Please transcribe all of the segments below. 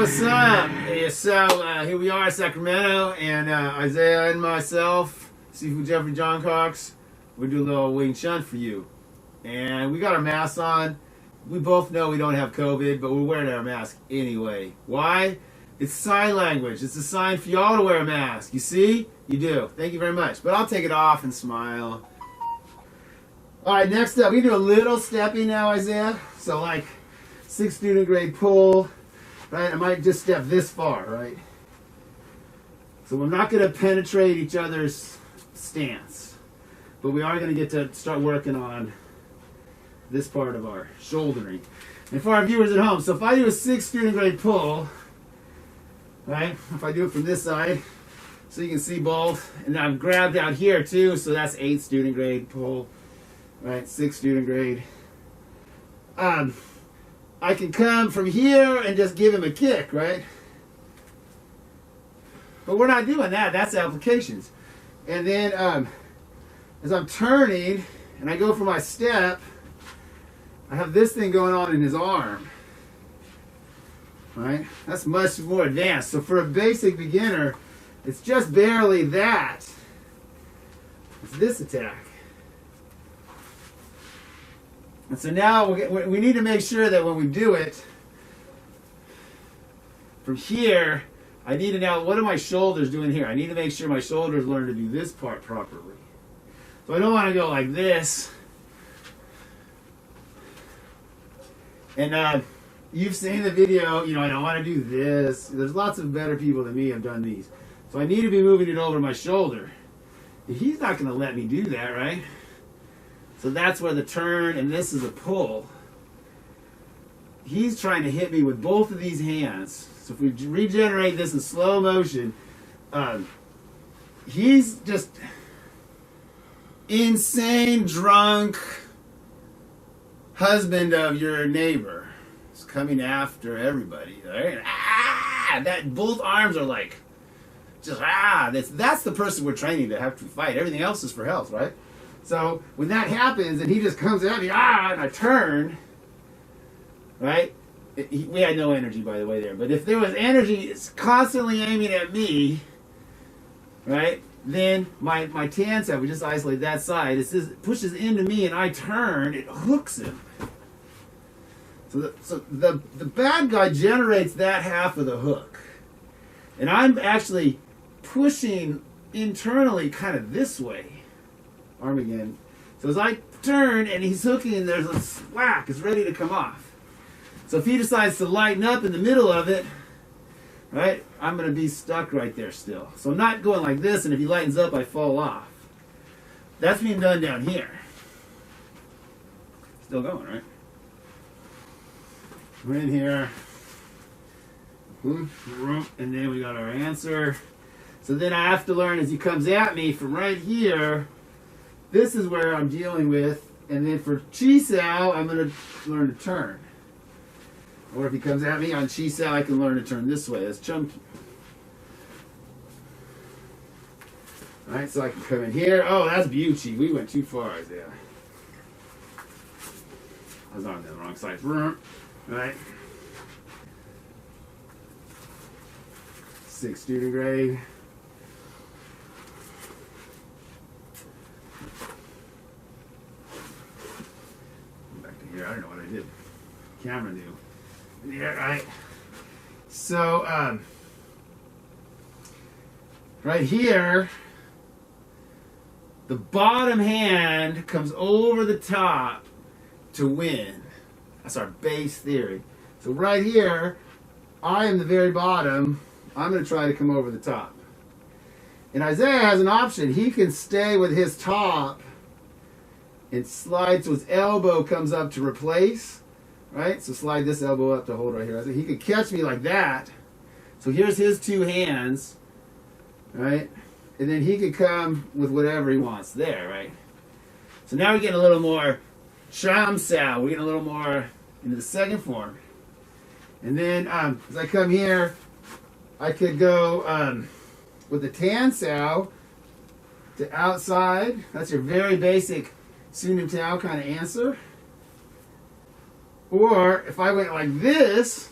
what's up? Yeah, so here we are in Sacramento, and Isaiah and myself, Seafood Jeffrey John Cox, we do a little Wing Chun for you. And we got our masks on. We both know we don't have COVID, but we're wearing our mask anyway. Why? It's sign language. It's a sign for y'all to wear a mask. You see? You do. Thank you very much. But I'll take it off and smile. All right, next up, we do a little stepping now, Isaiah. So like 6th student grade pull, right? I might just step this far, right? So we're not going to penetrate each other's stance, but we are going to get to start working on this part of our shouldering. And for our viewers at home, so if I do a 6th student grade pull, right? If I do it from this side, so you can see both, and I've grabbed out here too, so that's 8th student grade pull, right? 6th student grade. I can come from here and just give him a kick, right? But we're not doing that. That's applications. And then as I'm turning and I go for my step, I have this thing going on in his arm, right? That's much more advanced. So for a basic beginner, it's just barely that. It's this attack. And so now we need to make sure that when we do it, from here, I need to now, what are my shoulders doing here? I need to make sure my shoulders learn to do this part properly. So I don't want to go like this. And you've seen the video, you know, I don't want to do this. There's lots of better people than me have done these. So I need to be moving it over my shoulder. And he's not going to let me do that, right? So that's where the turn, and this is a pull. He's trying to hit me with both of these hands. So if we regenerate this in slow motion, he's just insane, drunk husband of your neighbor. He's coming after everybody. Right? That both arms are like, just that's the person we're training to have to fight. Everything else is for health, right? So when that happens and he just comes at me, and I turn, right? We had no energy, by the way, there. But if there was energy, it's constantly aiming at me, right? Then my tan side, we just isolate that side. It pushes into me and I turn, it hooks him. So the bad guy generates that half of the hook. And I'm actually pushing internally kind of this way. Arm again. So as I turn and he's hooking, there's a whack. It's ready to come off. So if he decides to lighten up in the middle of it, right, I'm going to be stuck right there still. So I'm not going like this, and if he lightens up, I fall off. That's being done down here. Still going, right? We're in here. And then we got our answer. So then I have to learn as he comes at me from right here. This is where I'm dealing with, and then for Chi Sao, I'm going to learn to turn. Or if he comes at me on Chi Sao, I can learn to turn this way. That's chunky. Alright, so I can come in here. Oh, that's Bucci. We went too far, Isaiah. I was on the wrong side. Right? 6th student grade. Here, I don't know what I did. Camera knew. Yeah, right. So, right here, the bottom hand comes over the top to win. That's our base theory. So right here, I am the very bottom. I'm going to try to come over the top. And Isaiah has an option. He can stay with his top and slide so his elbow comes up to replace, right? So slide this elbow up to hold right here. So he could catch me like that. So here's his two hands, right? And then he could come with whatever he wants there, right? So now we're getting a little more Cham Sao. We're getting a little more into the second form. And then as I come here, I could go with the Tan Sao to outside. That's your very basic Sunim Tao kind of answer. Or if I went like this,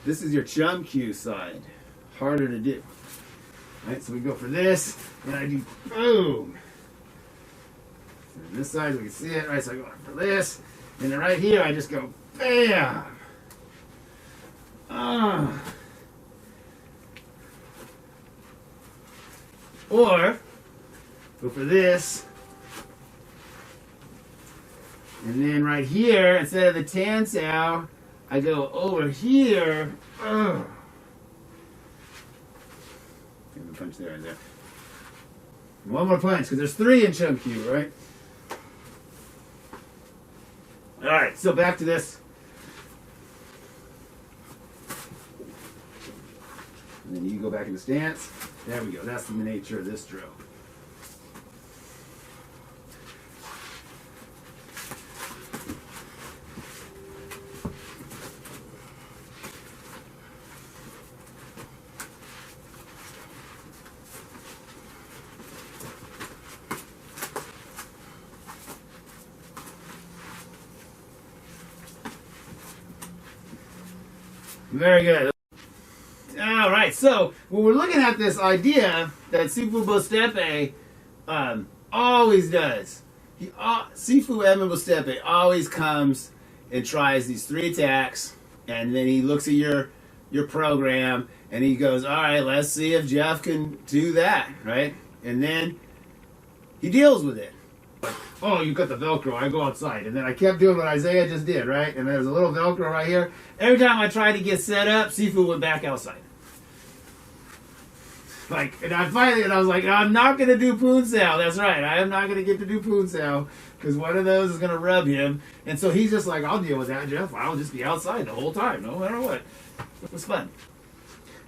This is your chum cue side. Harder to do. Right, so we go for this, and I do boom. So this side, we can see it, right? So I go for this, and then right here, I just go bam. Or go for this, and then right here, instead of the tan sow, I go over here. Give a punch there and there. One more punch, because there's 3 in chum cue, right? Alright, so back to this. And then you go back into stance. There we go. That's the nature of this drill. Very good. All right, so when we're looking at this idea that Sifu Bostepe always does, Sifu Edmund Bostepe always comes and tries these 3 attacks, and then he looks at your program and he goes, all right, let's see if Jeff can do that, right? And then he deals with it. Like, oh, you got the Velcro, I go outside. And then I kept doing what Isaiah just did, right? And there's a little Velcro right here. Every time I tried to get set up, Sifu went back outside. Like, and I was like, I'm not going to do Poon Sao. That's right, I am not going to get to do Poon Sao, because one of those is going to rub him. And so he's just like, I'll deal with that, Jeff. I'll just be outside the whole time, no matter what. It was fun.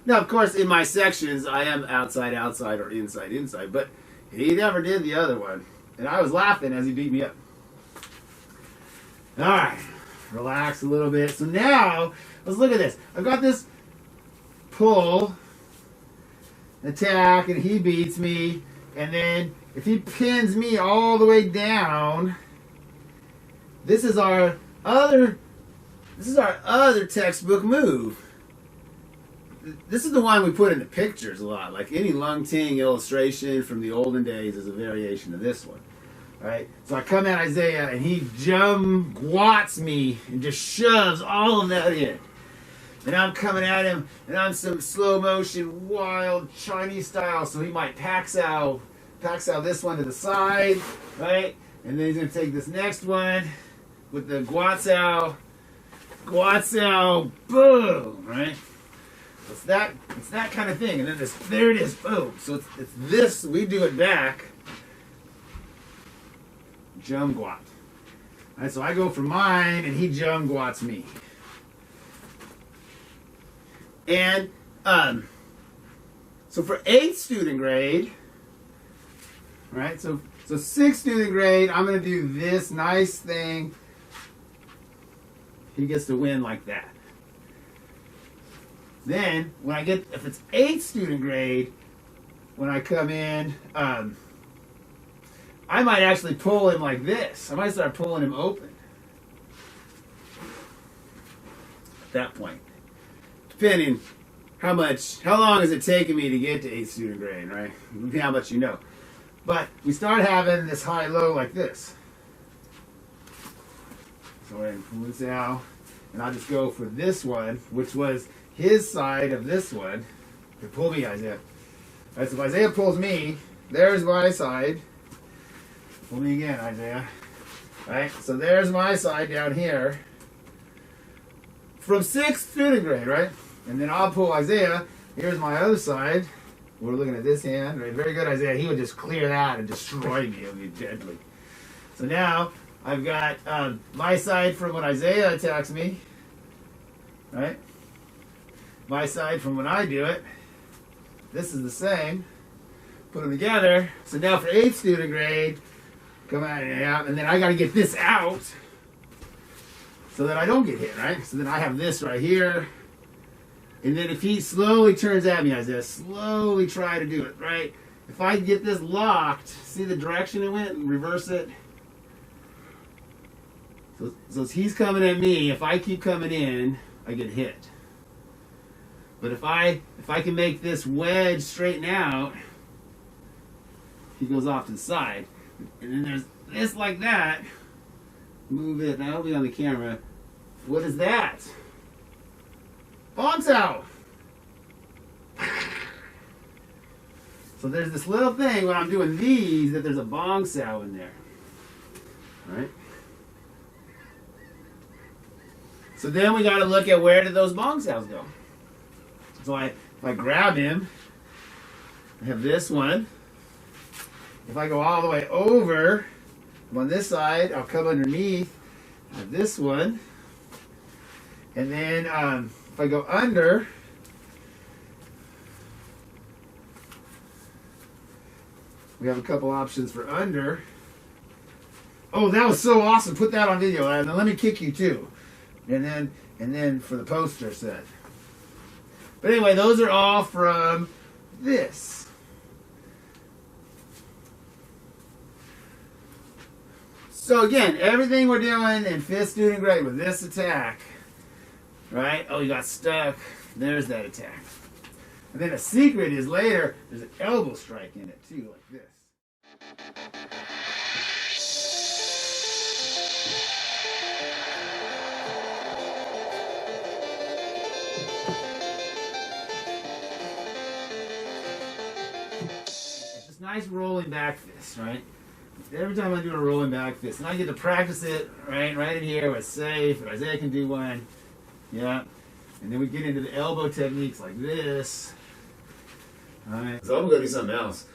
Now, of course, in my sections, I am outside, or inside. But he never did the other one. And I was laughing as he beat me up. All right, relax a little bit. So now, let's look at this. I've got this pull, attack, and he beats me. And then if he pins me all the way down, this is our other textbook move. This is the one we put in the pictures a lot. Like any Lung Ting illustration from the olden days is a variation of this one. Right? So I come at Isaiah and he jump-gwats me and just shoves all of that in. And I'm coming at him and I'm some slow motion, wild Chinese style. So he might pack sao this one to the side, right? And then he's gonna take this next one with the gwat sao, boom, right? It's that kind of thing, and then there it is, boom. So it's this, we do it back, jump gwat. Alright, so I go for mine, and he jump gwats me. And so for 8th student grade, right? So 6th student grade, I'm gonna do this nice thing. He gets to win like that. Then, if it's 8th student grade, when I come in, I might actually pull him like this. I might start pulling him open. At that point. Depending how long is it taking me to get to 8th student grade, right? How much you know. But we start having this high-low like this. So we're in Poon Sao, and I'll just go for this one, which was his side of this one. Pull me, Isaiah. All right, so if Isaiah pulls me, there's my side. Pull me again, Isaiah. All right, so there's my side down here. From 6th student grade, right? And then I'll pull Isaiah. Here's my other side. We're looking at this hand, right? Very good, Isaiah. He would just clear that and destroy me. It would be deadly. So now I've got my side from when Isaiah attacks me, right? My side from when I do it. This is the same. Put them together. So now for 8th student grade, come out and out, and then I got to get this out so that I don't get hit, right? So then I have this right here. And then if he slowly turns at me, Isaiah, slowly try to do it, right? If I get this locked, see the direction it went, and reverse it. So he's coming at me. If I keep coming in, I get hit. But if I can make this wedge straighten out, he goes off to the side. And then there's this like that. Move it. Now it'll be on the camera. What is that? Bong sao. So there's this little thing when I'm doing these that there's a bong sao in there. Alright? So then we got to look at where did those bong saos go. So if I grab him, I have this one. If I go all the way over, I'm on this side, I'll come underneath, I have this one. And then if I go under, we have a couple options for under. Oh, that was so awesome. Put that on video. And then let me kick you too. And then for the poster set. But anyway, those are all from this. So again, everything we're doing in 5th student grade with this attack, right? Oh, you got stuck. There's that attack. And then a secret is later, there's an elbow strike in it too, like this. It's this nice rolling back fist, right? Every time I do a rolling back fist, and I get to practice it right in here where it's safe, and Isaiah can do one. Yeah. And then we get into the elbow techniques like this. Alright. So I'm gonna do something else.